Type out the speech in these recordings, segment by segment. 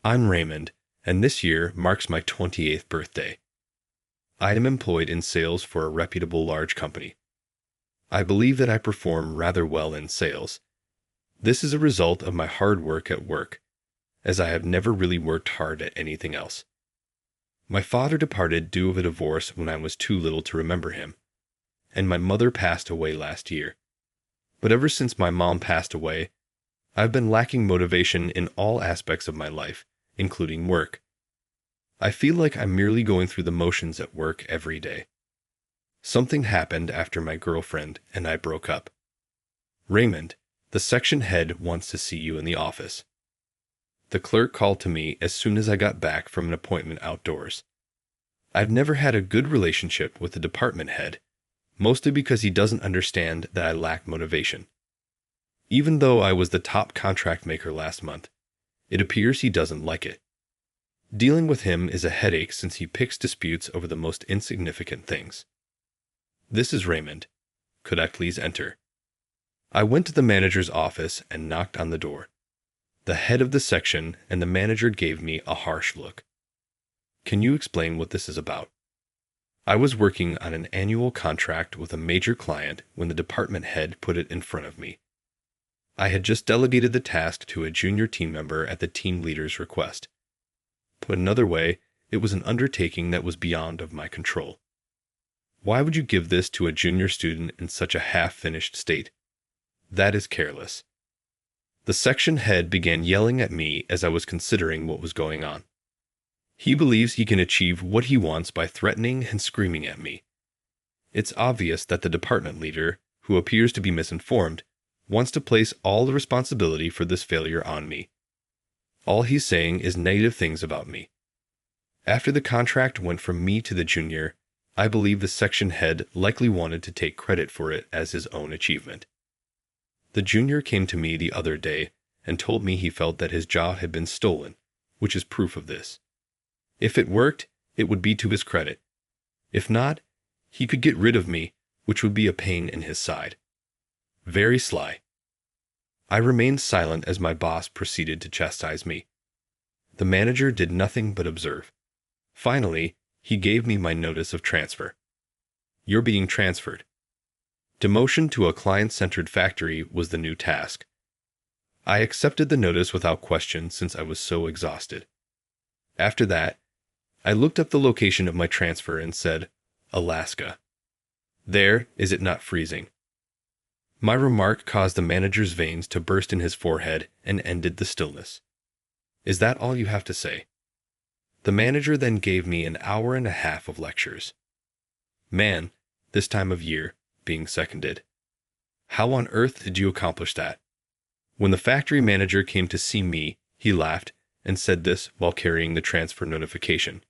I'm Raymond, and this year marks my 28th birthday. I am employed in sales for a reputable large company. I believe that I perform rather well in sales. This is a result of my hard work at work, as I have never really worked hard at anything else. My father departed due to a divorce when I was too little to remember him, and my mother passed away last year. But ever since my mom passed away, I've been lacking motivation in all aspects of my life, including work. I feel like I'm merely going through the motions at work every day. Something happened after my girlfriend and I broke up. Raymond, the section head, wants to see you in the office. The clerk called to me as soon as I got back from an appointment outdoors. I've never had a good relationship with the department head, mostly because he doesn't understand that I lack motivation. Even though I was the top contract maker last month, it appears he doesn't like it. Dealing with him is a headache since he picks disputes over the most insignificant things. This is Raymond. Could I please enter? I went to the manager's office and knocked on the door. The head of the section and the manager gave me a harsh look. Can you explain what this is about? I was working on an annual contract with a major client when the department head put it in front of me. I had just delegated the task to a junior team member at the team leader's request. Put another way, it was an undertaking that was beyond of my control. Why would you give this to a junior student in such a half-finished state? That is careless. The section head began yelling at me as I was considering what was going on. He believes he can achieve what he wants by threatening and screaming at me. It's obvious that the department leader, who appears to be misinformed, wants to place all the responsibility for this failure on me. All he's saying is negative things about me. After the contract went from me to the junior, I believe the section head likely wanted to take credit for it as his own achievement. The junior came to me the other day and told me he felt that his job had been stolen, which is proof of this. If it worked, it would be to his credit. If not, he could get rid of me, which would be a pain in his side. Very sly. I remained silent as my boss proceeded to chastise me. The manager did nothing but observe. Finally, he gave me my notice of transfer. You're being transferred. Demotion to a client-centered factory was the new task. I accepted the notice without question since I was so exhausted. After that, I looked up the location of my transfer and said, Alaska. There, is it not freezing? My remark caused the manager's veins to burst in his forehead and ended the stillness. Is that all you have to say? The manager then gave me an hour and a half of lectures. Man, this time of year, being seconded. How on earth did you accomplish that? When the factory manager came to see me, he laughed and said this while carrying the transfer notification.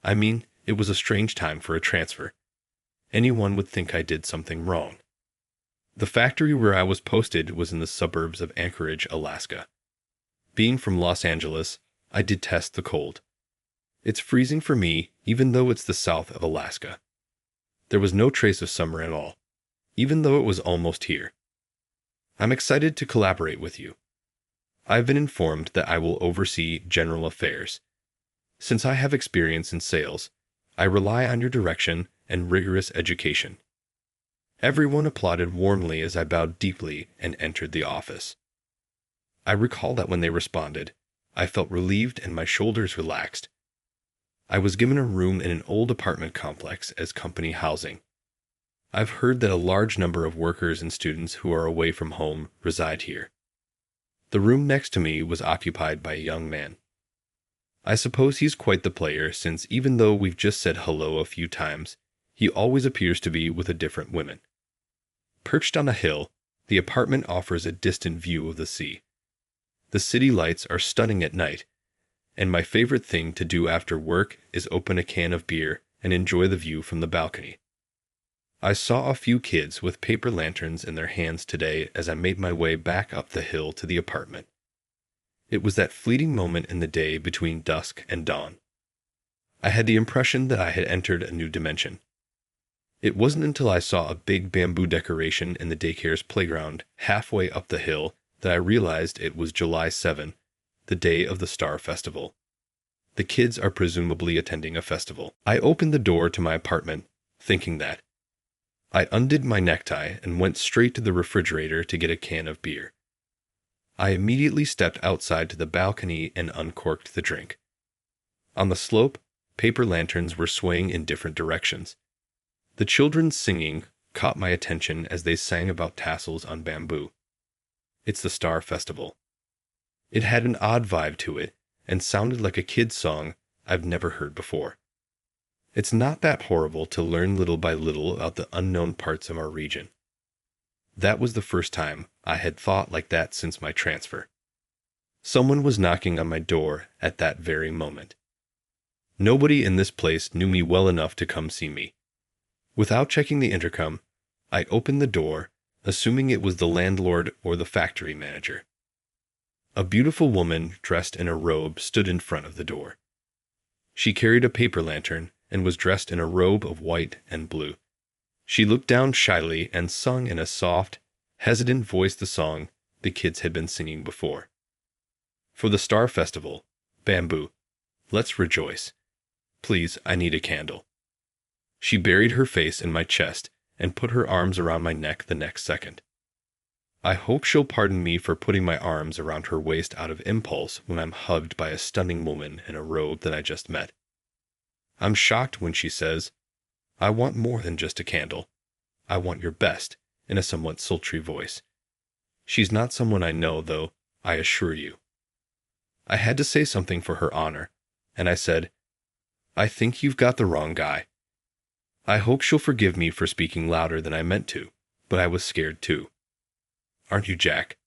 I mean, it was a strange time for a transfer. Anyone would think I did something wrong. The factory where I was posted was in the suburbs of Anchorage, Alaska. Being from Los Angeles, I detest the cold. It's freezing for me, even though it's the south of Alaska. There was no trace of summer at all, even though it was almost here. I'm excited to collaborate with you. I've been informed that I will oversee general affairs. Since I have experience in sales, I rely on your direction and rigorous education. Everyone applauded warmly as I bowed deeply and entered the office. I recall that when they responded, I felt relieved and my shoulders relaxed. I was given a room in an old apartment complex as company housing. I've heard that a large number of workers and students who are away from home reside here. The room next to me was occupied by a young man. I suppose he's quite the player since even though we've just said hello a few times, he always appears to be with a different woman. Perched on a hill, the apartment offers a distant view of the sea. The city lights are stunning at night, and my favorite thing to do after work is open a can of beer and enjoy the view from the balcony. I saw a few kids with paper lanterns in their hands today as I made my way back up the hill to the apartment. It was that fleeting moment in the day between dusk and dawn. I had the impression that I had entered a new dimension. It wasn't until I saw a big bamboo decoration in the daycare's playground halfway up the hill that I realized it was July 7, the day of the Star Festival. The kids are presumably attending a festival. I opened the door to my apartment, thinking that. I undid my necktie and went straight to the refrigerator to get a can of beer. I immediately stepped outside to the balcony and uncorked the drink. On the slope, paper lanterns were swaying in different directions. The children singing caught my attention as they sang about tassels on bamboo. It's the Star Festival. It had an odd vibe to it and sounded like a kid's song I've never heard before. It's not that horrible to learn little by little about the unknown parts of our region. That was the first time I had thought like that since my transfer. Someone was knocking on my door at that very moment. Nobody in this place knew me well enough to come see me. Without checking the intercom, I opened the door, assuming it was the landlord or the factory manager. A beautiful woman dressed in a robe stood in front of the door. She carried a paper lantern and was dressed in a robe of white and blue. She looked down shyly and sung in a soft, hesitant voice the song the kids had been singing before. For the Star Festival, bamboo, let's rejoice. Please, I need a candle. She buried her face in my chest and put her arms around my neck the next second. I hope she'll pardon me for putting my arms around her waist out of impulse when I'm hugged by a stunning woman in a robe that I just met. I'm shocked when she says, I want more than just a candle. I want your best, in a somewhat sultry voice. She's not someone I know, though, I assure you. I had to say something for her honor, and I said, I think you've got the wrong guy. I hope she'll forgive me for speaking louder than I meant to, but I was scared too. Aren't you, Jack?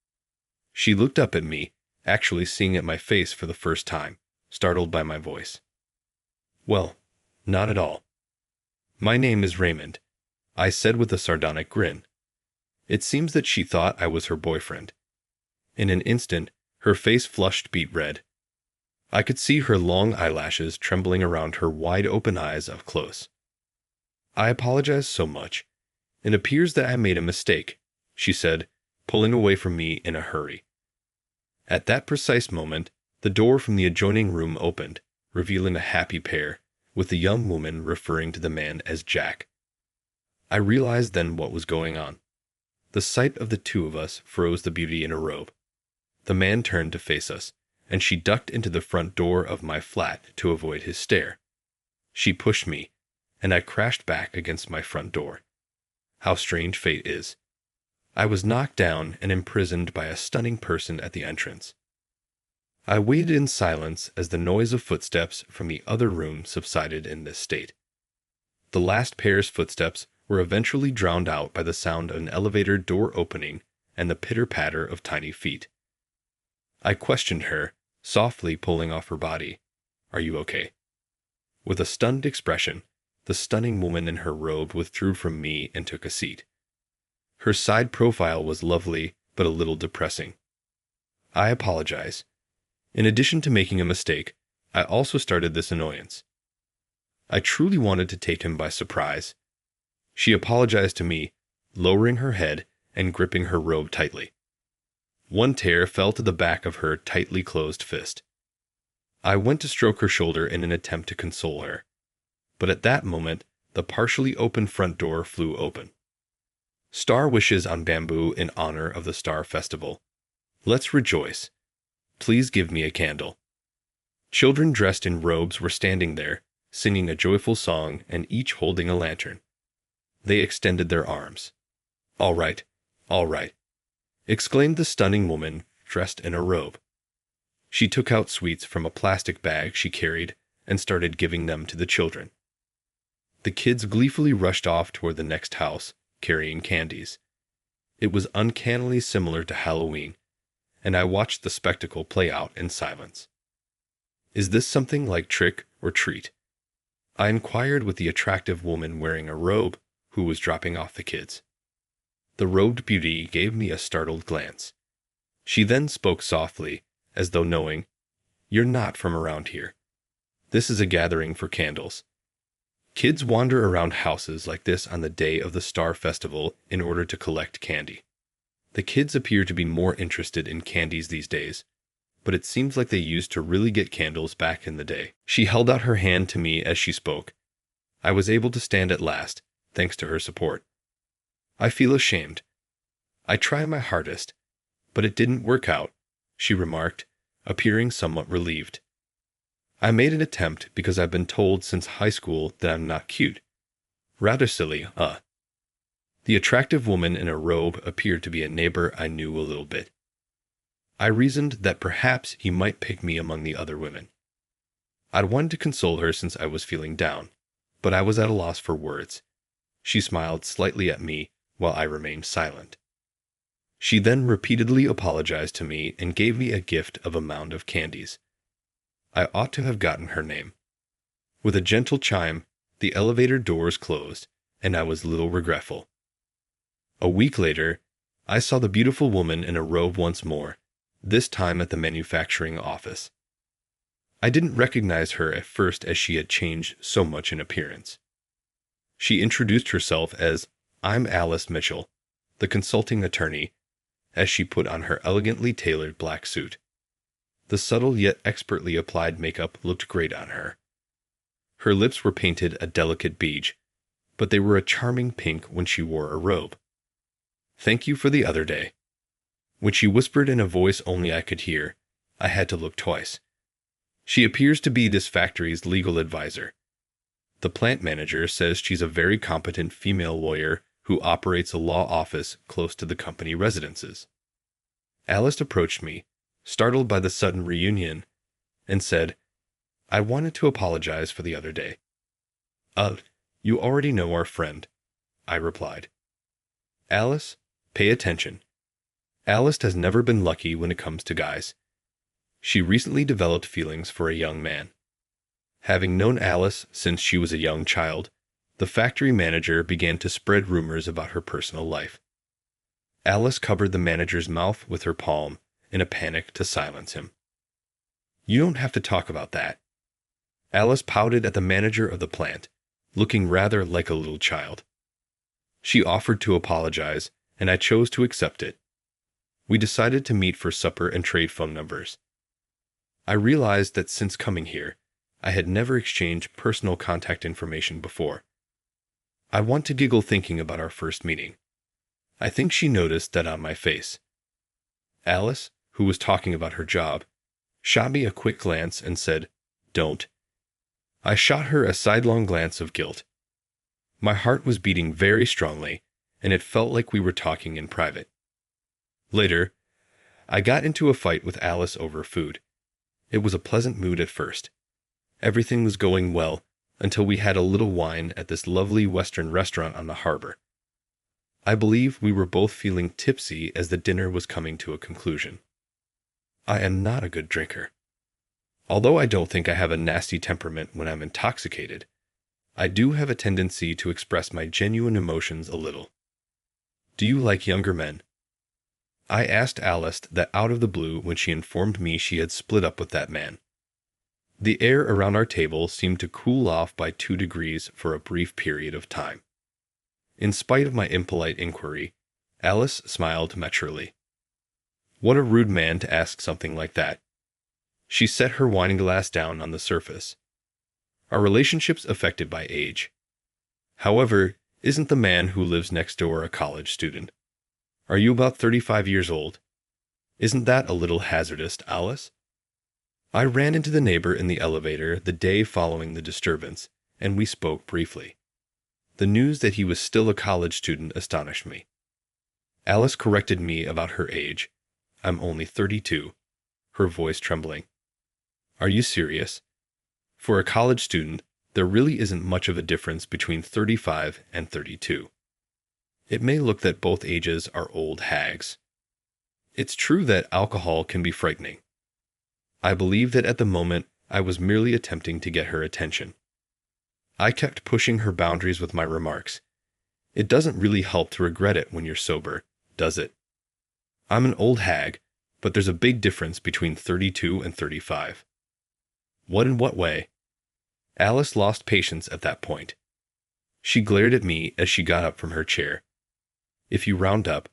She looked up at me, actually seeing at my face for the first time, startled by my voice. Well, not at all. My name is Raymond, I said with a sardonic grin. It seems that she thought I was her boyfriend. In an instant, her face flushed beet red. I could see her long eyelashes trembling around her wide-open eyes up close. I apologize so much. It appears that I made a mistake, she said, pulling away from me in a hurry. At that precise moment, the door from the adjoining room opened, revealing a happy pair, with the young woman referring to the man as Jack. I realized then what was going on. The sight of the two of us froze the beauty in her robe. The man turned to face us, and she ducked into the front door of my flat to avoid his stare. She pushed me, and I crashed back against my front door. How strange fate is. I was knocked down and imprisoned by a stunning person at the entrance. I waited in silence as the noise of footsteps from the other room subsided in this state. The last pair's footsteps were eventually drowned out by the sound of an elevator door opening and the pitter-patter of tiny feet. I questioned her, softly pulling off her body. Are you okay? With a stunned expression, the stunning woman in her robe withdrew from me and took a seat. Her side profile was lovely, but a little depressing. I apologize. In addition to making a mistake, I also started this annoyance. I truly wanted to take him by surprise. She apologized to me, lowering her head and gripping her robe tightly. One tear fell to the back of her tightly closed fist. I went to stroke her shoulder in an attempt to console her. But at that moment, the partially open front door flew open. Star wishes on bamboo in honor of the Star Festival. Let's rejoice. Please give me a candle. Children dressed in robes were standing there, singing a joyful song and each holding a lantern. They extended their arms. All right, exclaimed the stunning woman dressed in a robe. She took out sweets from a plastic bag she carried and started giving them to the children. The kids gleefully rushed off toward the next house, carrying candies. It was uncannily similar to Halloween, and I watched the spectacle play out in silence. Is this something like trick or treat? I inquired with the attractive woman wearing a robe who was dropping off the kids. The robed beauty gave me a startled glance. She then spoke softly, as though knowing, You're not from around here. This is a gathering for candles. Kids wander around houses like this on the day of the Star Festival in order to collect candy. The kids appear to be more interested in candies these days. but it seems like they used to really get candles back in the day. She held out her hand to me as she spoke. I was able to stand at last, thanks to her support. I feel ashamed. I try my hardest, but it didn't work out, she remarked, appearing somewhat relieved. I made an attempt because I've been told since high school that I'm not cute. Rather silly, huh? The attractive woman in a robe appeared to be a neighbor I knew a little bit. I reasoned that perhaps he might pick me among the other women. I'd wanted to console her since I was feeling down, but I was at a loss for words. She smiled slightly at me while I remained silent. She then repeatedly apologized to me and gave me a gift of a mound of candies. I ought to have gotten her name. With a gentle chime, the elevator doors closed, and I was a little regretful. A week later, I saw the beautiful woman in a robe once more, this time at the manufacturing office. I didn't recognize her at first as she had changed so much in appearance. She introduced herself as, "I'm Alice Mitchell, the consulting attorney," as she put on her elegantly tailored black suit. The subtle yet expertly applied makeup looked great on her. Her lips were painted a delicate beige, but they were a charming pink when she wore a robe. "Thank you for the other day." When she whispered in a voice only I could hear, I had to look twice. She appears to be this factory's legal advisor. The plant manager says she's a very competent female lawyer who operates a law office close to the company residences. Alice approached me, startled by the sudden reunion, and said, "I wanted to apologize for the other day." You already know our friend," I replied. "Alice, pay attention. Alice has never been lucky when it comes to guys. She recently developed feelings for a young man. Having known Alice since she was a young child, the factory manager began to spread rumors about her personal life. Alice covered the manager's mouth with her palm in a panic to silence him. "You don't have to talk about that." Alice pouted at the manager of the plant, looking rather like a little child. She offered to apologize, and I chose to accept it. We decided to meet for supper and trade phone numbers. I realized that since coming here, I had never exchanged personal contact information before. I want to giggle thinking about our first meeting. I think she noticed that on my face. Alice, who was talking about her job, shot me a quick glance and said, "Don't." I shot her a sidelong glance of guilt. My heart was beating very strongly, and it felt like we were talking in private. Later, I got into a fight with Alice over food. It was a pleasant mood at first. Everything was going well until we had a little wine at this lovely Western restaurant on the harbor. I believe we were both feeling tipsy as the dinner was coming to a conclusion. I am not a good drinker. Although I don't think I have a nasty temperament when I'm intoxicated, I do have a tendency to express my genuine emotions a little. "Do you like younger men?" I asked Alice that out of the blue when she informed me she had split up with that man. The air around our table seemed to cool off by 2 degrees for a brief period of time. In spite of my impolite inquiry, Alice smiled maturely. What a rude man to ask something like that. She set her wine glass down on the surface. Our relationship's affected by age. However, isn't the man who lives next door a college student? Are you about 35 years old? Isn't that a little hazardous, Alice? I ran into the neighbor in the elevator the day following the disturbance, and we spoke briefly. The news that he was still a college student astonished me. Alice corrected me about her age. "I'm only 32, her voice trembling. "Are you serious? For a college student, there really isn't much of a difference between 35 and 32. It may look that both ages are old hags. It's true that alcohol can be frightening. I believe that at the moment I was merely attempting to get her attention. I kept pushing her boundaries with my remarks. It doesn't really help to regret it when you're sober, does it? I'm an old hag, but there's a big difference between 32 and 35. What in what way? Alice lost patience at that point. She glared at me as she got up from her chair. If you round up,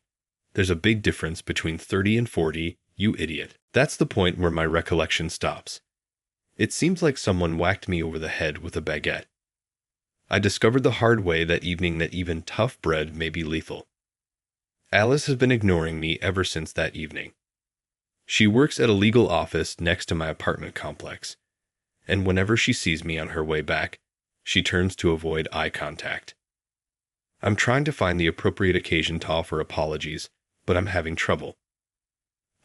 there's a big difference between 30 and 40, You idiot. That's the point where my recollection stops. It seems like someone whacked me over the head with a baguette. I discovered the hard way that evening that even tough bread may be lethal. Alice has been ignoring me ever since that evening. She works at a legal office next to my apartment complex, and whenever she sees me on her way back, she turns to avoid eye contact. I'm trying to find the appropriate occasion to offer apologies, but I'm having trouble.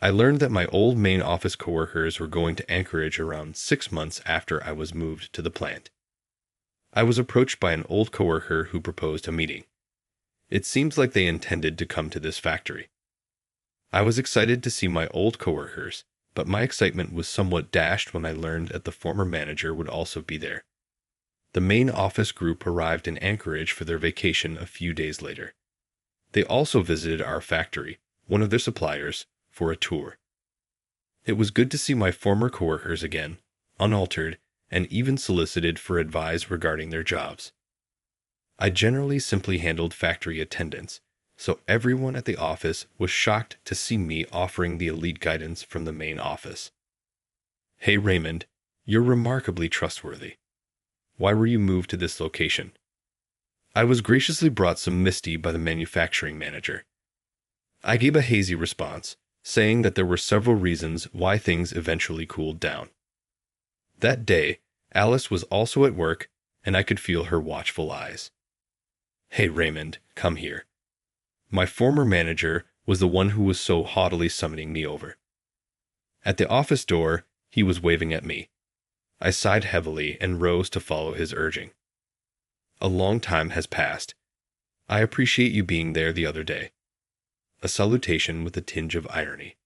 I learned that my old main office coworkers were going to Anchorage around 6 months after I was moved to the plant. I was approached by an old coworker who proposed a meeting. It seems like they intended to come to this factory. I was excited to see my old coworkers, but my excitement was somewhat dashed when I learned that the former manager would also be there. The main office group arrived in Anchorage for their vacation a few days later. They also visited our factory, one of their suppliers, for a tour. It was good to see my former coworkers again, unaltered, and even solicited for advice regarding their jobs. I generally simply handled factory attendance, so everyone at the office was shocked to see me offering the elite guidance from the main office. Hey Raymond, you're remarkably trustworthy. Why were you moved to this location? I was graciously brought some Misty by the manufacturing manager. I gave a hazy response, saying that there were several reasons why things eventually cooled down. That day, Alice was also at work, and I could feel her watchful eyes. Hey Raymond, come here. My former manager was the one who was so haughtily summoning me over. At the office door, he was waving at me. I sighed heavily and rose to follow his urging. A long time has passed. I appreciate you being there the other day. A salutation with a tinge of irony.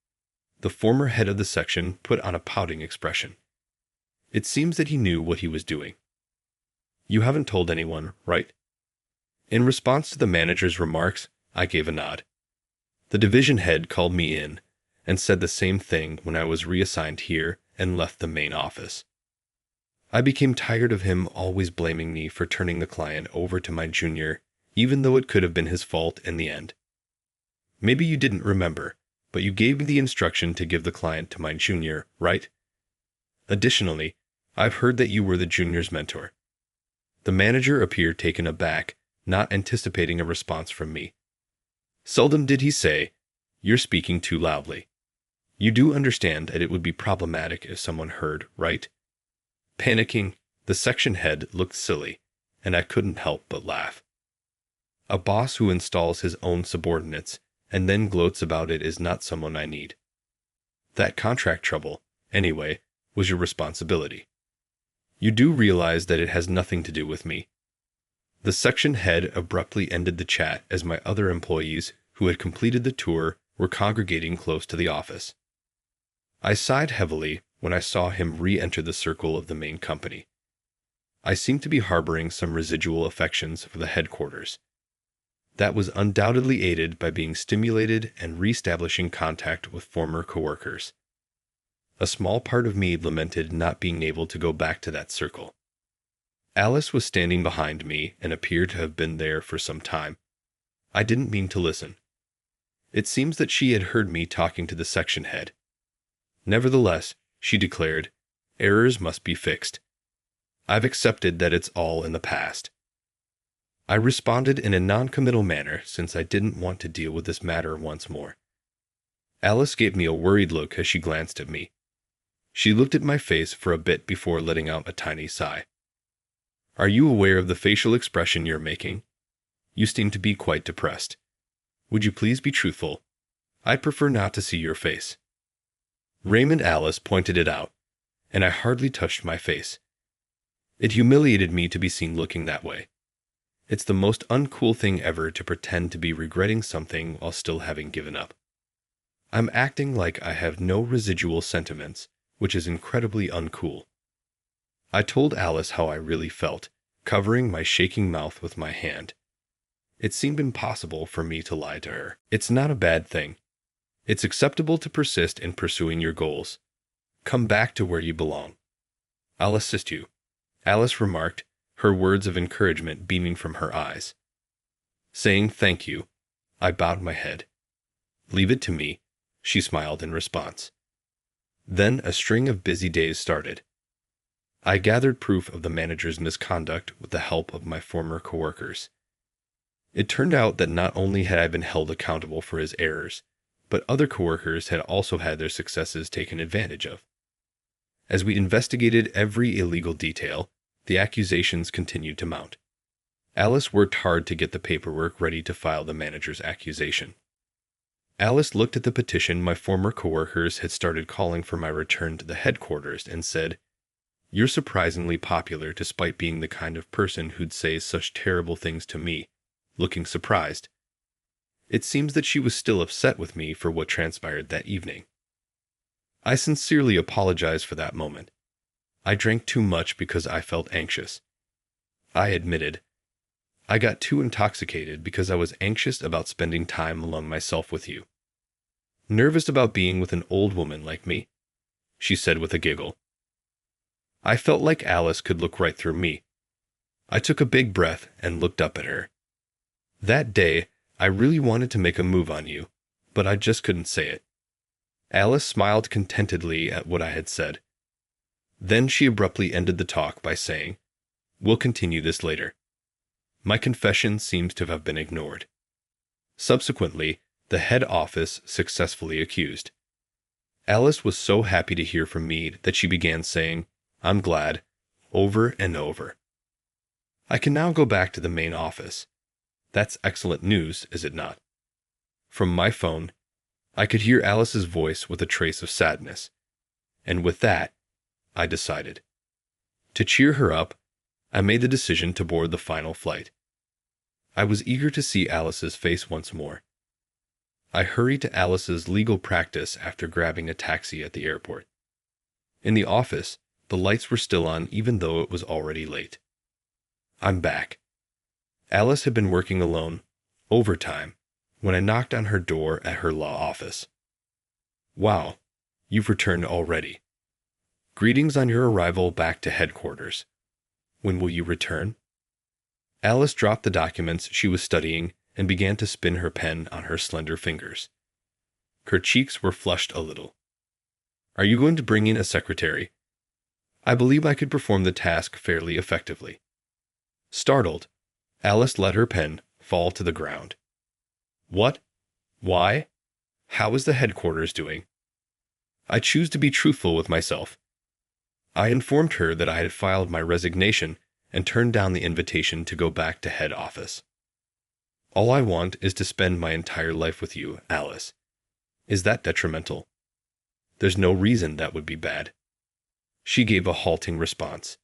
The former head of the section put on a pouting expression. It seems that he knew what he was doing. You haven't told anyone, right? In response to the manager's remarks, I gave a nod. The division head called me in and said the same thing when I was reassigned here and left the main office. I became tired of him always blaming me for turning the client over to my junior, even though it could have been his fault in the end. Maybe you didn't remember, but you gave me the instruction to give the client to my junior, right? Additionally, I've heard that you were the junior's mentor. The manager appeared taken aback, not anticipating a response from me. Seldom did he say, "You're speaking too loudly." You do understand that it would be problematic if someone heard, right? Panicking, the section head looked silly, and I couldn't help but laugh. A boss who installs his own subordinates and then gloats about it is not someone I need. That contract trouble, anyway, was your responsibility. You do realize that it has nothing to do with me. The section head abruptly ended the chat as my other employees who had completed the tour were congregating close to the office. I sighed heavily when I saw him re-enter the circle of the main company. I seemed to be harboring some residual affections for the headquarters. That was undoubtedly aided by being stimulated and re-establishing contact with former coworkers. A small part of me lamented not being able to go back to that circle. Alice was standing behind me and appeared to have been there for some time. I didn't mean to listen. It seems that she had heard me talking to the section head. Nevertheless, she declared, errors must be fixed. I've accepted that it's all in the past. I responded in a non-committal manner since I didn't want to deal with this matter once more. Alice gave me a worried look as she glanced at me. She looked at my face for a bit before letting out a tiny sigh. Are you aware of the facial expression you're making? You seem to be quite depressed. Would you please be truthful? I'd prefer not to see your face. Raymond Alice pointed it out, and I hardly touched my face. It humiliated me to be seen looking that way. It's the most uncool thing ever to pretend to be regretting something while still having given up. I'm acting like I have no residual sentiments, which is incredibly uncool. I told Alice how I really felt, covering my shaking mouth with my hand. It seemed impossible for me to lie to her. It's not a bad thing. It's acceptable to persist in pursuing your goals. Come back to where you belong. I'll assist you, Alice remarked, her words of encouragement beaming from her eyes. Saying thank you, I bowed my head. Leave it to me, she smiled in response. Then a string of busy days started. I gathered proof of the manager's misconduct with the help of my former coworkers. It turned out that not only had I been held accountable for his errors, but other coworkers had also had their successes taken advantage of. As we investigated every illegal detail, the accusations continued to mount. Alice worked hard to get the paperwork ready to file the manager's accusation. Alice looked at the petition my former coworkers had started calling for my return to the headquarters and said, "You're surprisingly popular despite being the kind of person who'd say such terrible things to me," looking surprised. It seems that she was still upset with me for what transpired that evening. I sincerely apologized for that moment. I drank too much because I felt anxious. I admitted, I got too intoxicated because I was anxious about spending time alone myself with you. Nervous about being with an old woman like me, she said with a giggle. I felt like Alice could look right through me. I took a big breath and looked up at her. That day, I really wanted to make a move on you, but I just couldn't say it. Alice smiled contentedly at what I had said. Then she abruptly ended the talk by saying, "We'll continue this later." My confession seems to have been ignored. Subsequently, the head office successfully accused. Alice was so happy to hear from me that she began saying, "I'm glad," over and over. I can now go back to the main office. That's excellent news, is it not? From my phone, I could hear Alice's voice with a trace of sadness. And with that, I decided. To cheer her up, I made the decision to board the final flight. I was eager to see Alice's face once more. I hurried to Alice's legal practice after grabbing a taxi at the airport. In the office, the lights were still on even though it was already late. I'm back. Alice had been working alone, overtime, when I knocked on her door at her law office. "Wow, you've returned already. Greetings on your arrival back to headquarters. When will you return?" Alice dropped the documents she was studying and began to spin her pen on her slender fingers. Her cheeks were flushed a little. "Are you going to bring in a secretary? I believe I could perform the task fairly effectively." Startled, Alice let her pen fall to the ground. "What? Why? How is the headquarters doing?" I choose to be truthful with myself. I informed her that I had filed my resignation and turned down the invitation to go back to head office. "All I want is to spend my entire life with you, Alice. Is that detrimental?" "There's no reason that would be bad." She gave a halting response.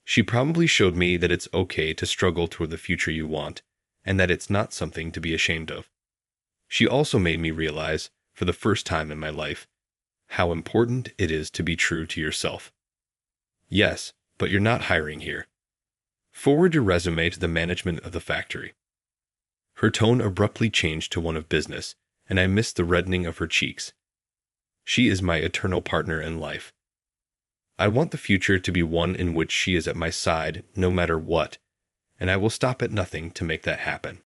She probably showed me that it's okay to struggle toward the future you want, and that it's not something to be ashamed of. She also made me realize, for the first time in my life, how important it is to be true to yourself. "Yes, but you're not hiring here. Forward your resume to the management of the factory." Her tone abruptly changed to one of business, and I missed the reddening of her cheeks. She is my eternal partner in life. I want the future to be one in which she is at my side no matter what, and I will stop at nothing to make that happen.